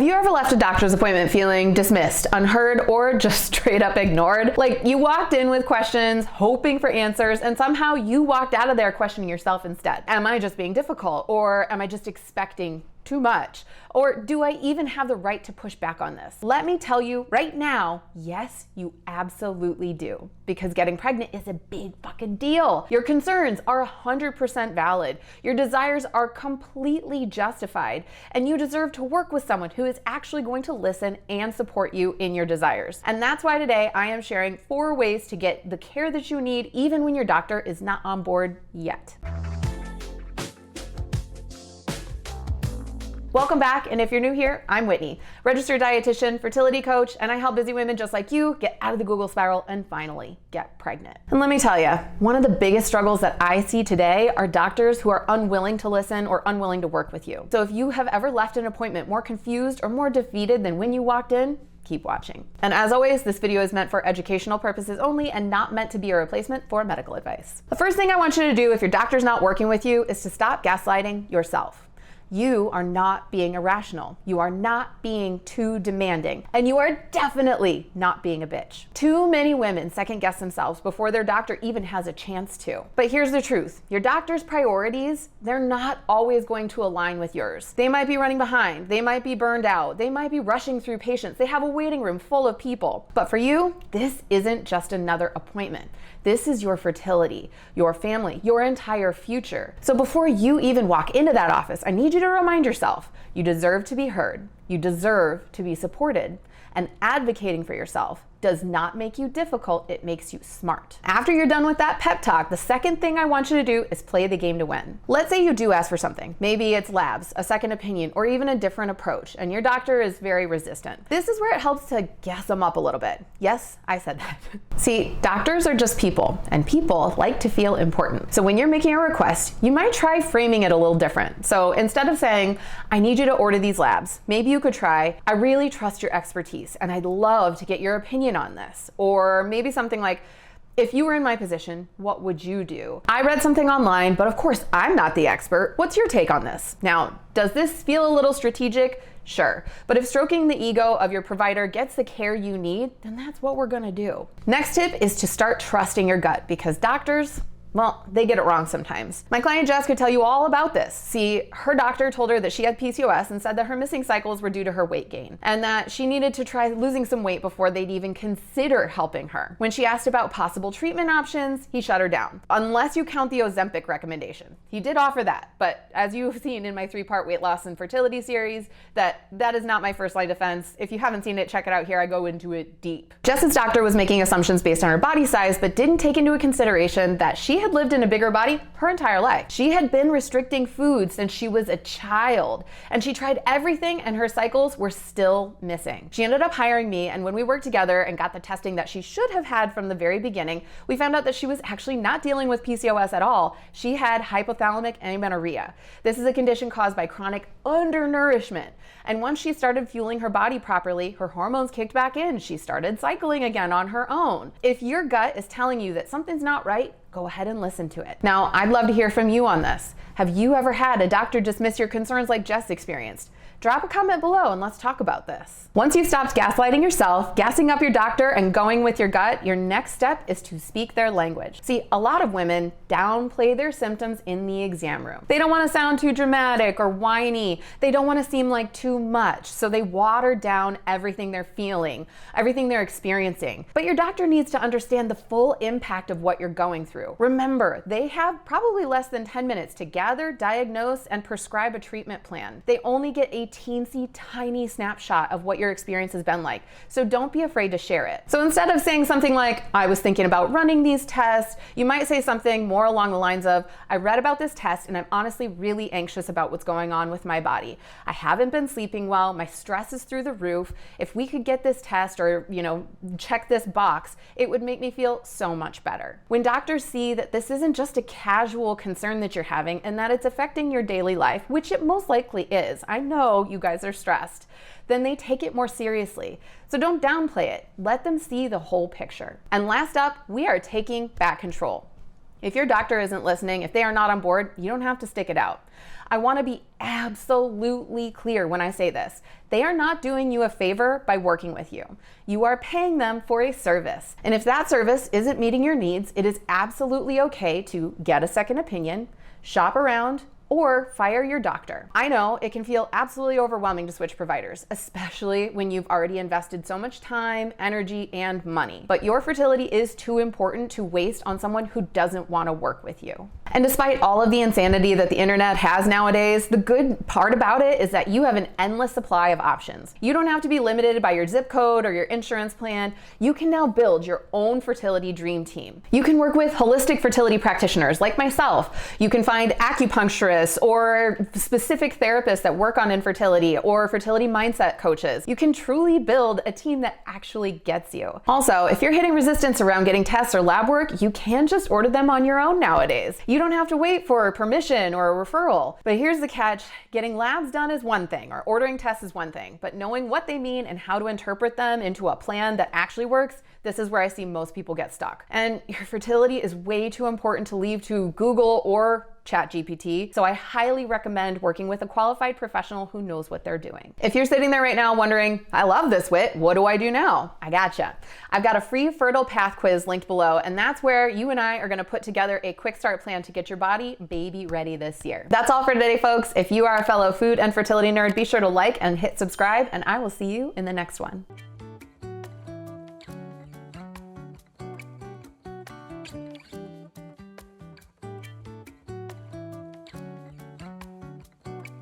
Have you ever left a doctor's appointment feeling dismissed, unheard, or just straight up ignored? Like you walked in with questions, hoping for answers, and somehow you walked out of there questioning yourself instead. Am I just being difficult? Or am I just expecting too much? Or do I even have the right to push back on this? Let me tell you right now, yes, you absolutely do. Because getting pregnant is a big fucking deal. Your concerns are 100% valid. Your desires are completely justified. And you deserve to work with someone who is actually going to listen and support you in your desires. And that's why today I am sharing 4 ways to get the care that you need even when your doctor is not on board yet. Welcome back, and if you're new here, I'm Whitney, registered dietitian, fertility coach, and I help busy women just like you get out of the Google spiral and finally get pregnant. And let me tell you, one of the biggest struggles that I see today are doctors who are unwilling to listen or unwilling to work with you. So if you have ever left an appointment more confused or more defeated than when you walked in, keep watching. And as always, this video is meant for educational purposes only and not meant to be a replacement for medical advice. The first thing I want you to do if your doctor's not working with you is to stop gaslighting yourself. You are not being irrational. You are not being too demanding. And you are definitely not being a bitch. Too many women second guess themselves before their doctor even has a chance to. But here's the truth. Your doctor's priorities, they're not always going to align with yours. They might be running behind. They might be burned out. They might be rushing through patients. They have a waiting room full of people. But for you, this isn't just another appointment. This is your fertility, your family, your entire future. So before you even walk into that office, I need you to remind yourself, you deserve to be heard, you deserve to be supported, and advocating for yourself does not make you difficult, it makes you smart. After you're done with that pep talk, the second thing I want you to do is play the game to win. Let's say you do ask for something. Maybe it's labs, a second opinion, or even a different approach, and your doctor is very resistant. This is where it helps to gas them up a little bit. Yes, I said that. See, doctors are just people, and people like to feel important. So when you're making a request, you might try framing it a little different. So instead of saying, I need you to order these labs, maybe you could try, I really trust your expertise, and I'd love to get your opinion on this. Or maybe something like, if you were in my position, what would you do? I read something online, but of course I'm not the expert. What's your take on this? Now, does this feel a little strategic? Sure. But if stroking the ego of your provider gets the care you need, then that's what we're gonna do. Next tip is to start trusting your gut, because doctors, well, they get it wrong sometimes. My client Jess could tell you all about this. See, her doctor told her that she had PCOS and said that her missing cycles were due to her weight gain and that she needed to try losing some weight before they'd even consider helping her. When she asked about possible treatment options, he shut her down. Unless you count the Ozempic recommendation. He did offer that, but as you've seen in my 3-part weight loss and fertility series, that is not my first line defense. If you haven't seen it, check it out here. I go into it deep. Jess's doctor was making assumptions based on her body size, but didn't take into consideration that she had lived in a bigger body her entire life. She had been restricting food since she was a child, and she tried everything and her cycles were still missing. She ended up hiring me, and when we worked together and got the testing that she should have had from the very beginning, we found out that she was actually not dealing with PCOS at all. She had hypothalamic amenorrhea. This is a condition caused by chronic undernourishment. And once she started fueling her body properly, her hormones kicked back in. She started cycling again on her own. If your gut is telling you that something's not right, go ahead and listen to it. Now, I'd love to hear from you on this. Have you ever had a doctor dismiss your concerns like Jess experienced? Drop a comment below and let's talk about this. Once you've stopped gaslighting yourself, gassing up your doctor, and going with your gut, your next step is to speak their language. See, a lot of women downplay their symptoms in the exam room. They don't want to sound too dramatic or whiny. They don't want to seem like too much, so they water down everything they're feeling, everything they're experiencing. But your doctor needs to understand the full impact of what you're going through. Remember, they have probably less than 10 minutes to gather, diagnose, and prescribe a treatment plan. They only get a teensy tiny snapshot of what your experience has been like. So don't be afraid to share it. So instead of saying something like, I was thinking about running these tests, you might say something more along the lines of, I read about this test and I'm honestly really anxious about what's going on with my body. I haven't been sleeping well. My stress is through the roof. If we could get this test or, check this box, it would make me feel so much better. When doctors see that this isn't just a casual concern that you're having and that it's affecting your daily life, which it most likely is. I know you guys are stressed, then they take it more seriously. So don't downplay it. Let them see the whole picture. And last up, we are taking back control. If your doctor isn't listening, if they are not on board, you don't have to stick it out. I want to be absolutely clear when I say this. They are not doing you a favor by working with you. You are paying them for a service. And if that service isn't meeting your needs, it is absolutely okay to get a second opinion, shop around, or fire your doctor. I know it can feel absolutely overwhelming to switch providers, especially when you've already invested so much time, energy, and money. But your fertility is too important to waste on someone who doesn't want to work with you. And despite all of the insanity that the internet has nowadays, the good part about it is that you have an endless supply of options. You don't have to be limited by your zip code or your insurance plan. You can now build your own fertility dream team. You can work with holistic fertility practitioners like myself. You can find acupuncturists or specific therapists that work on infertility or fertility mindset coaches. You can truly build a team that actually gets you. Also, if you're hitting resistance around getting tests or lab work, you can just order them on your own nowadays. You don't have to wait for permission or a referral. But here's the catch. Getting labs done is one thing, or ordering tests is one thing, but knowing what they mean and how to interpret them into a plan that actually works, this is where I see most people get stuck. And your fertility is way too important to leave to Google or ChatGPT, so I highly recommend working with a qualified professional who knows what they're doing. If you're sitting there right now wondering, I love this, Whit, what do I do now? I gotcha. I've got a free Fertile Path quiz linked below, and that's where you and I are gonna put together a quick start plan to get your body baby ready this year. That's all for today, folks. If you are a fellow food and fertility nerd, be sure to like and hit subscribe, and I will see you in the next one.